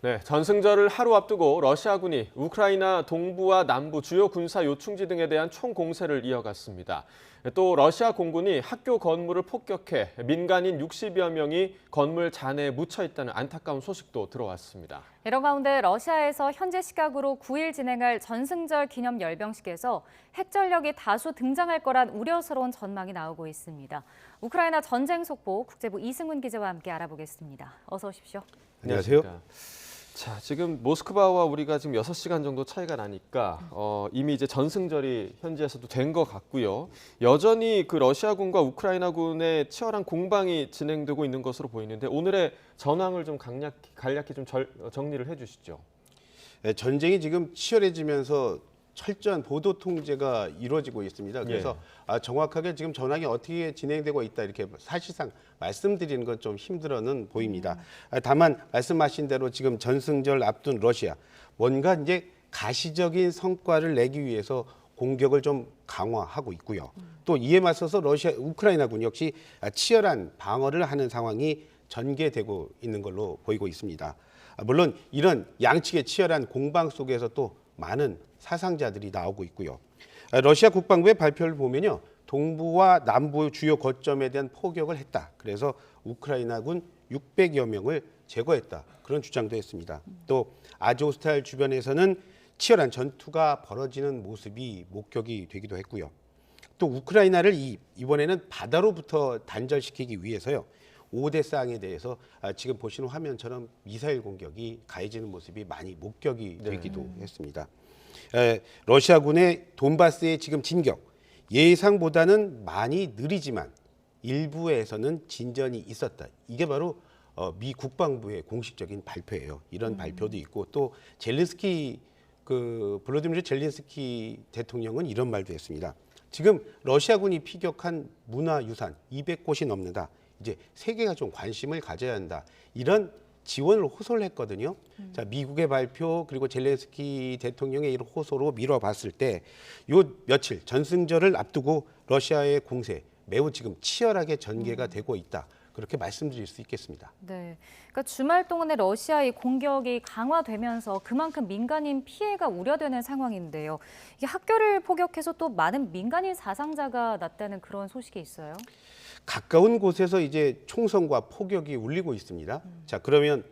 네, 전승절을 하루 앞두고 러시아군이 우크라이나 동부와 남부 주요 군사 요충지 등에 대한 총공세를 이어갔습니다. 또 러시아 공군이 학교 건물을 폭격해 민간인 60여 명이 건물 잔해에 묻혀 있다는 안타까운 소식도 들어왔습니다. 이런 가운데 러시아에서 현재 시각으로 9일 진행할 전승절 기념 열병식에서 핵전력이 다수 등장할 거란 우려스러운 전망이 나오고 있습니다. 우크라이나 전쟁 속보 국제부 이승훈 기자와 함께 알아보겠습니다. 어서 오십시오. 안녕하세요. 자, 지금 모스크바와 우리가 지금 6시간 정도 차이가 나니까 이미 이제 전승절이 현지에서도 된 것 같고요. 여전히 그 러시아군과 우크라이나군의 치열한 공방이 진행되고 있는 것으로 보이는데 오늘의 전황을 좀 간략히 좀 정리를 해주시죠. 네, 전쟁이 지금 치열해지면서 철저한 보도 통제가 이루어지고 있습니다. 그래서 정확하게 지금 전황이 어떻게 진행되고 있다 이렇게 사실상 말씀드리는 건 좀 힘들어는 보입니다. 다만 말씀하신 대로 지금 전승절 앞둔 러시아 뭔가 이제 가시적인 성과를 내기 위해서 공격을 좀 강화하고 있고요. 또 이에 맞서서 우크라이나군 역시 치열한 방어를 하는 상황이 전개되고 있는 걸로 보이고 있습니다. 물론 이런 양측의 치열한 공방 속에서 또 많은 사상자들이 나오고 있고요. 러시아 국방부의 발표를 보면요. 동부와 남부 주요 거점에 대한 포격을 했다. 그래서 우크라이나군 600여 명을 제거했다. 그런 주장도 했습니다. 또 아조스탈 주변에서는 치열한 전투가 벌어지는 모습이 목격이 되기도 했고요. 또 우크라이나를 이번에는 바다로부터 단절시키기 위해서요. 오데사항에 대해서 지금 보시는 화면처럼 미사일 공격이 가해지는 모습이 많이 목격이 되기도 했습니다. 러시아군의 돈바스의 지금 진격, 예상보다는 많이 느리지만 일부에서는 진전이 있었다. 이게 바로 미 국방부의 공식적인 발표예요. 이런 발표도 있고 또 볼로디미르 젤렌스키 대통령은 이런 말도 했습니다. 지금 러시아군이 피격한 문화유산 200곳이 넘는다. 이제 세계가 좀 관심을 가져야 한다. 이런 지원을 호소를 했거든요. 자, 미국의 발표 그리고 젤렌스키 대통령의 이런 호소로 미뤄봤을 때 요 며칠 전승절을 앞두고 러시아의 공세 매우 지금 치열하게 전개가 되고 있다. 그렇게 말씀드릴 수 있겠습니다. 네, 그러니까 주말 동안에 러시아의 공격이 강화되면서 그만큼 민간인 피해가 우려되는 상황인데요. 이게 학교를 포격해서 또 많은 민간인 사상자가 났다는 그런 소식이 있어요. 가까운 곳에서 이제 총성과 폭격이 울리고 있습니다. 자, 그러면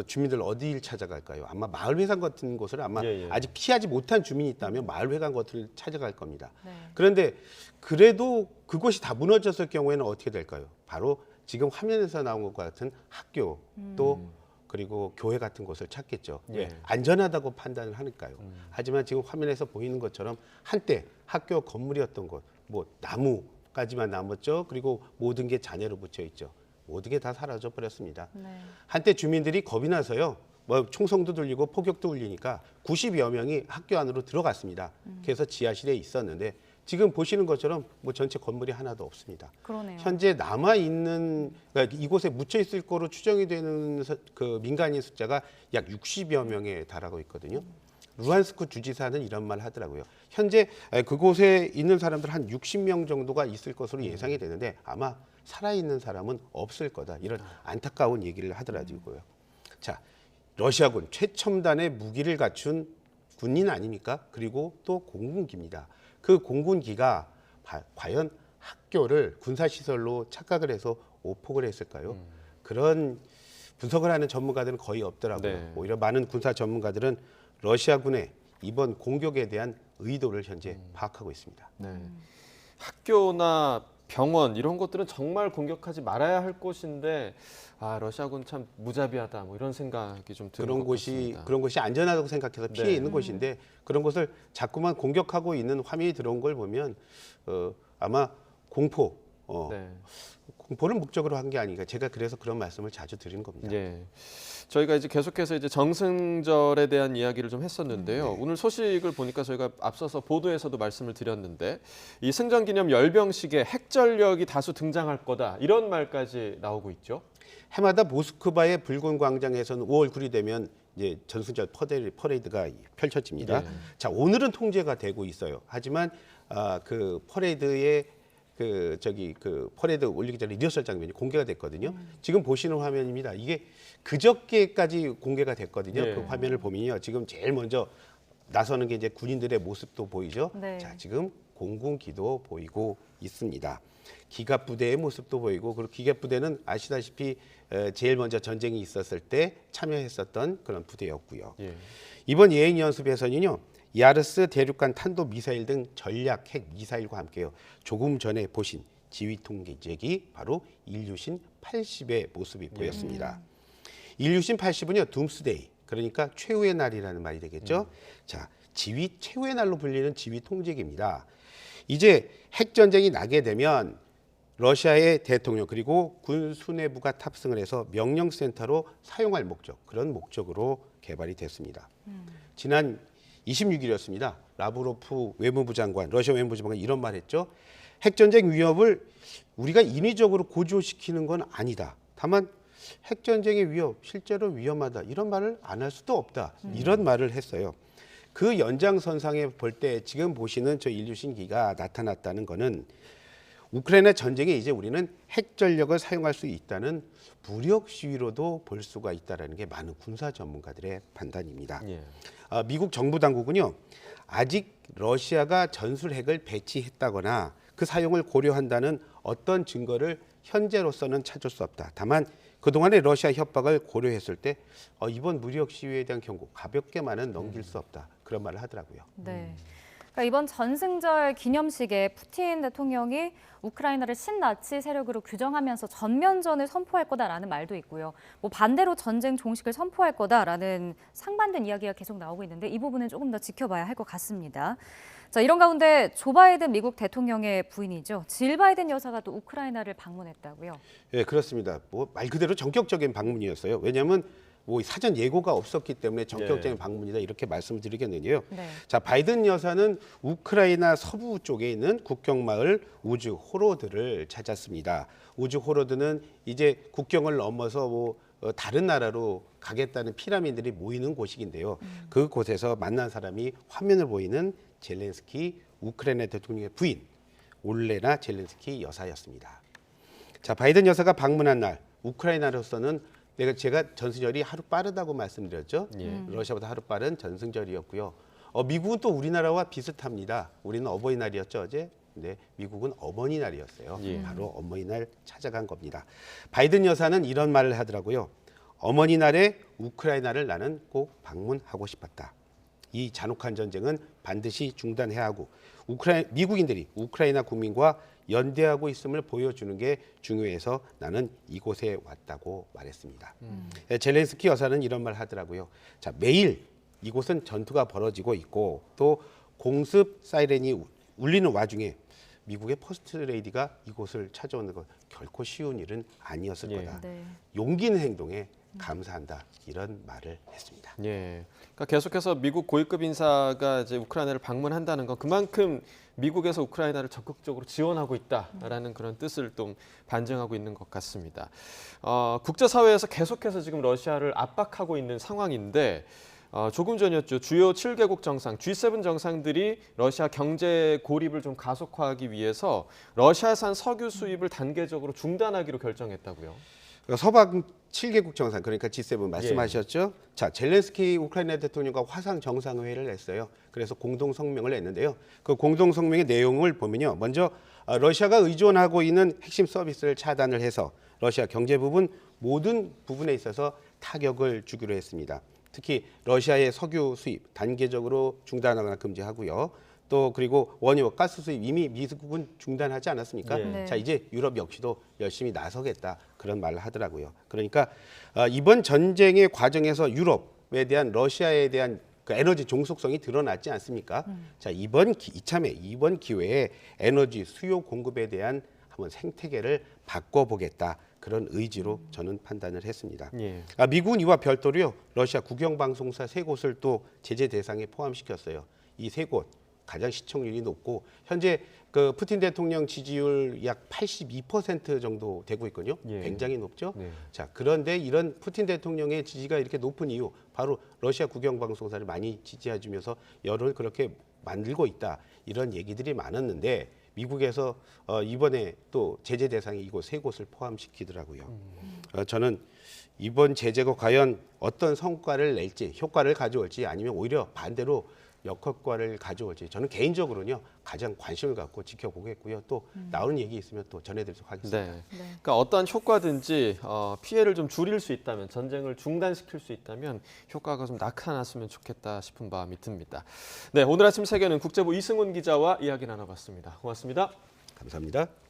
주민들 어디를 찾아갈까요? 아마 마을회관 같은 곳을 아마 아직 피하지 못한 주민이 있다면 마을회관 같은 곳을 찾아갈 겁니다. 네. 그런데 그래도 그곳이 다 무너졌을 경우에는 어떻게 될까요? 바로 지금 화면에서 나온 것 같은 학교 또 그리고 교회 같은 곳을 찾겠죠. 왜? 안전하다고 판단을 하니까요. 하지만 지금 화면에서 보이는 것처럼 한때 학교 건물이었던 곳, 뭐 나무까지만 남았죠. 그리고 모든 게 잔해로 묻혀 있죠. 모든 게 다 사라져 버렸습니다. 네. 한때 주민들이 겁이 나서요. 뭐 총성도 들리고 폭격도 울리니까 90여 명이 학교 안으로 들어갔습니다. 그래서 지하실에 있었는데 지금 보시는 것처럼 뭐 전체 건물이 하나도 없습니다. 그러네요. 현재 남아 있는 그러니까 이곳에 묻혀 있을 거로 추정이 되는 그 민간인 숫자가 약 60여 명에 달하고 있거든요. 루한스크 주지사는 이런 말 하더라고요. 현재 그곳에 있는 사람들 한 60명 정도가 있을 것으로 예상이 되는데 아마 살아있는 사람은 없을 거다. 이런 안타까운 얘기를 하더라고요. 자, 러시아군 최첨단의 무기를 갖춘 군인 아닙니까? 그리고 또 공군기입니다. 그 공군기가 과연 학교를 군사시설로 착각을 해서 오폭을 했을까요? 그런 분석을 하는 전문가들은 거의 없더라고요. 네. 오히려 많은 군사 전문가들은 러시아군의 이번 공격에 대한 의도를 현재 파악하고 있습니다. 네. 학교나 병원 이런 것들은 정말 공격하지 말아야 할 곳인데 러시아군 참 무자비하다 뭐 이런 생각이 좀 드는 것 같습니다. 그런 곳이 안전하다고 생각해서 피해 있는 곳인데 그런 곳을 자꾸만 공격하고 있는 화면이 들어온 걸 보면 아마 공포를 목적으로 한 게 아닌가. 제가 그래서 그런 말씀을 자주 드린 겁니다. 예. 저희가 이제 계속해서 이제 정승절에 대한 이야기를 좀 했었는데요. 오늘 소식을 보니까 저희가 앞서서 보도에서도 말씀을 드렸는데 이 승전기념 열병식에 핵전력이 다수 등장할 거다 이런 말까지 나오고 있죠. 해마다 모스크바의 붉은 광장에서는 5월 9일이 되면 이제 전승절 퍼레이드가 펼쳐집니다. 자, 오늘은 통제가 되고 있어요. 하지만 그 퍼레이드의 그 퍼레이드 올리기 전에 리허설 장면이 공개가 됐거든요. 지금 보시는 화면입니다. 이게 그저께까지 공개가 됐거든요. 예. 그 화면을 보면요. 지금 제일 먼저 나서는 게 이제 군인들의 모습도 보이죠. 네. 자, 지금 공군기도 보이고 있습니다. 기갑부대의 모습도 보이고, 그리고 기갑부대는 아시다시피 제일 먼저 전쟁이 있었을 때 참여했었던 그런 부대였고요. 예. 이번 예행 연습에서는요, 야르스 대륙간 탄도 미사일 등 전략 핵 미사일과 함께요. 조금 전에 보신 지휘 통제기 바로 일류신 80의 모습이 보였습니다. 일류신 80은요, 둠스데이, 그러니까 최후의 날이라는 말이 되겠죠. 자, 지휘 최후의 날로 불리는 지휘 통제기입니다. 이제 핵 전쟁이 나게 되면 러시아의 대통령 그리고 군 수뇌부가 탑승을 해서 명령센터로 사용할 목적, 그런 목적으로 개발이 됐습니다. 지난 26일이었습니다. 라브로프 외무부 장관, 러시아 외무부 장관이 이런 말 했죠. 핵전쟁 위협을 우리가 인위적으로 고조시키는 건 아니다. 다만 핵전쟁의 위협, 실제로 위험하다. 이런 말을 안 할 수도 없다. 이런 말을 했어요. 그 연장선상에 볼 때 지금 보시는 저 일류신기가 나타났다는 거는 우크라이나 전쟁에 이제 우리는 핵전력을 사용할 수 있다는 무력 시위로도 볼 수가 있다는 게 많은 군사 전문가들의 판단입니다. 예. 미국 정부 당국은요, 아직 러시아가 전술 핵을 배치했다거나 그 사용을 고려한다는 어떤 증거를 현재로서는 찾을 수 없다. 다만 그동안의 러시아 협박을 고려했을 때 이번 무력 시위에 대한 경고 가볍게만은 넘길 수 없다. 그런 말을 하더라고요. 네. 그러니까 이번 전승절 기념식에 푸틴 대통령이 우크라이나를 신나치 세력으로 규정하면서 전면전을 선포할 거다라는 말도 있고요. 뭐 반대로 전쟁 종식을 선포할 거다라는 상반된 이야기가 계속 나오고 있는데 이 부분은 조금 더 지켜봐야 할 것 같습니다. 자, 이런 가운데 조 바이든 미국 대통령의 부인이죠. 질 바이든 여사가 또 우크라이나를 방문했다고요. 예, 그렇습니다. 뭐 말 그대로 전격적인 방문이었어요. 왜냐하면 뭐 사전 예고가 없었기 때문에 전격적인 방문이다 이렇게 말씀을 드리겠는데요. 네. 자, 바이든 여사는 우크라이나 서부 쪽에 있는 국경 마을 우즈 호로드를 찾았습니다. 우즈 호로드는 이제 국경을 넘어서 뭐 다른 나라로 가겠다는 피라민들이 모이는 곳인데요. 그곳에서 만난 사람이 화면을 보이는 젤렌스키 우크라이나 대통령의 부인 올레나 젤렌스키 여사였습니다. 자, 바이든 여사가 방문한 날 우크라이나로서는 제가 전승절이 하루 빠르다고 말씀드렸죠. 러시아보다 하루 빠른 전승절이었고요. 미국은 또 우리나라와 비슷합니다. 우리는 어버이날이었죠, 어제. 네, 미국은 어머니날이었어요. 예. 바로 어머니날 찾아간 겁니다. 바이든 여사는 이런 말을 하더라고요. 어머니날에 우크라이나를 나는 꼭 방문하고 싶었다. 이 잔혹한 전쟁은 반드시 중단해야 하고 미국인들이 우크라이나 국민과 연대하고 있음을 보여주는 게 중요해서 나는 이곳에 왔다고 말했습니다. 젤렌스키 여사는 이런 말 하더라고요. 자, 매일 이곳은 전투가 벌어지고 있고 또 공습 사이렌이 울리는 와중에 미국의 퍼스트 레이디가 이곳을 찾아오는 것 결코 쉬운 일은 아니었을 예. 거다. 네. 용기 있는 행동에 감사한다. 이런 말을 했습니다. 예. 그러니까 계속해서 미국 고위급 인사가 이제 우크라이나를 방문한다는 건 그만큼 미국에서 우크라이나를 적극적으로 지원하고 있다라는 그런 뜻을 또 반증하고 있는 것 같습니다. 국제사회에서 계속해서 지금 러시아를 압박하고 있는 상황인데 조금 전이었죠. 주요 7개국 정상, G7 정상들이 러시아 경제 고립을 좀 가속화하기 위해서 러시아산 석유 수입을 단계적으로 중단하기로 결정했다고요. 서방 7개국 정상, 그러니까 G7 말씀하셨죠. 자, 젤렌스키 우크라이나 대통령과 화상 정상회의를 했어요. 그래서 공동 성명을 냈는데요. 그 공동 성명의 내용을 보면요. 먼저 러시아가 의존하고 있는 핵심 서비스를 차단을 해서 러시아 경제 부분 모든 부분에 있어서 타격을 주기로 했습니다. 특히 러시아의 석유 수입 단계적으로 중단하거나 금지하고요. 또 그리고 원유와 가스 수입 이미 미국은 중단하지 않았습니까? 네. 자, 이제 유럽 역시도 열심히 나서겠다 그런 말을 하더라고요. 그러니까 이번 전쟁의 과정에서 유럽에 대한 러시아에 대한 그 에너지 종속성이 드러났지 않습니까? 자, 이참에 이번 기회에 에너지 수요 공급에 대한 한번 생태계를 바꿔보겠다. 그런 의지로 저는 판단을 했습니다. 예. 미국은 이와 별도로요. 러시아 국영방송사 3곳을 또 제재 대상에 포함시켰어요. 이 3곳 가장 시청률이 높고 현재 그 푸틴 대통령 지지율 약 82% 정도 되고 있거든요. 예. 굉장히 높죠. 네. 자, 그런데 이런 푸틴 대통령의 지지가 이렇게 높은 이유 바로 러시아 국영방송사를 많이 지지해주면서 여론을 그렇게 만들고 있다. 이런 얘기들이 많았는데 미국에서 이번에 또 제재 대상에 이곳 세 곳을 포함시키더라고요. 저는 이번 제재가 과연 어떤 성과를 낼지, 효과를 가져올지 아니면 오히려 반대로 역효과를 가져올지 저는 개인적으로는요 가장 관심을 갖고 지켜보겠고요. 또 나오는 얘기 있으면 또 전해드리도록 하겠습니다. 네. 그러니까 어떠한 효과든지 피해를 좀 줄일 수 있다면, 전쟁을 중단시킬 수 있다면 효과가 좀 나타났으면 좋겠다 싶은 마음이 듭니다. 네, 오늘 아침 세계는 국제부 이승훈 기자와 이야기 나눠봤습니다. 고맙습니다. 감사합니다.